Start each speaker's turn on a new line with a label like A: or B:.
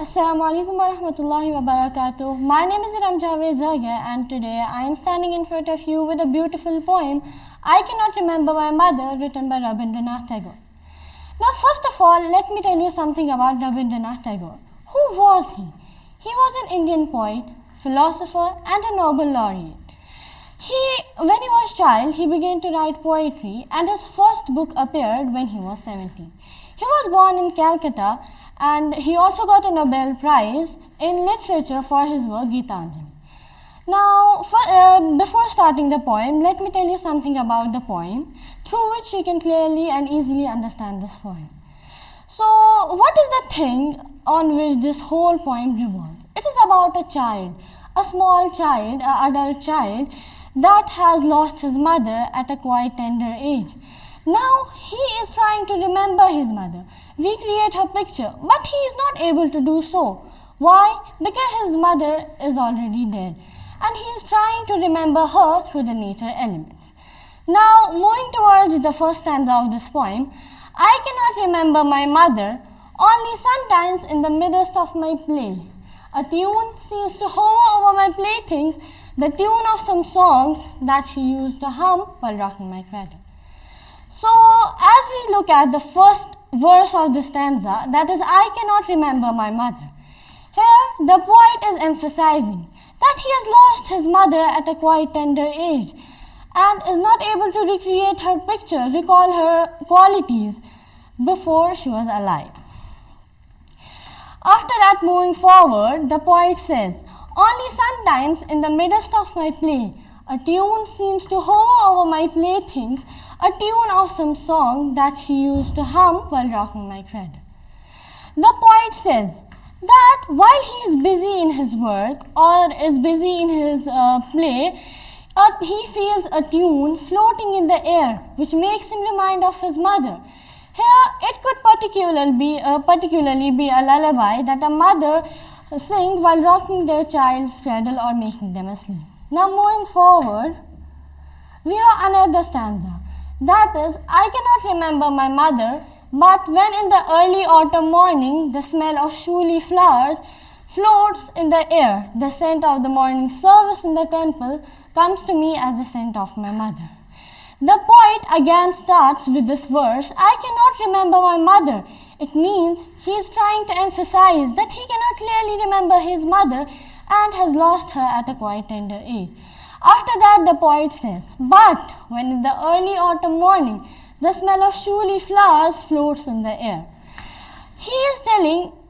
A: Assalamu alaikum wa rahmatullahi wa barakatuh. My name is Ramjaved Zagir and today I am standing in front of you with a beautiful poem, I Cannot Remember My Mother, written by Rabindranath Tagore. Now first of all, let me tell you something about Rabindranath Tagore. Who was he? He was an Indian poet, philosopher and a Nobel laureate. When he was a child, he began to write poetry and his first book appeared when he was 17. He was born in Calcutta and he also got a Nobel Prize in literature for his work Gitanjali. Now, before starting the poem, let me tell you something about the poem through which you can clearly and easily understand this poem. So, what is the thing on which this whole poem revolves? It is about a child, a small child, an adult child that has lost his mother at a quite tender age. Now he is trying to remember his mother, recreate her picture, but he is not able to do so. Why? Because his mother is already dead and he is trying to remember her through the nature elements. Now moving towards the first stanza of this poem, I cannot remember my mother, only sometimes in the midst of my play. A tune seems to hover over my playthings, the tune of some songs that she used to hum while rocking my cradle. So, as we look at the first verse of the stanza, that is, I cannot remember my mother. Here, the poet is emphasizing that he has lost his mother at a quite tender age and is not able to recreate her picture, recall her qualities before she was alive. After that, moving forward, the poet says, only sometimes in the midst of my play, a tune seems to hover over my playthings, a tune of some song that she used to hum while rocking my cradle. The poet says that while he is busy in his work or is busy in his play, he feels a tune floating in the air which makes him remind of his mother. Here it could particularly be a lullaby that a mother sings while rocking their child's cradle or making them asleep. Now moving forward, we have another stanza. That is, I cannot remember my mother, but when in the early autumn morning the smell of shooli flowers floats in the air, the scent of the morning service in the temple comes to me as the scent of my mother. The poet again starts with this verse, I cannot remember my mother. It means he is trying to emphasize that he cannot clearly remember his mother and has lost her at a quite tender age. After that, the poet says, but when in the early autumn morning, the smell of shooli flowers floats in the air. He is telling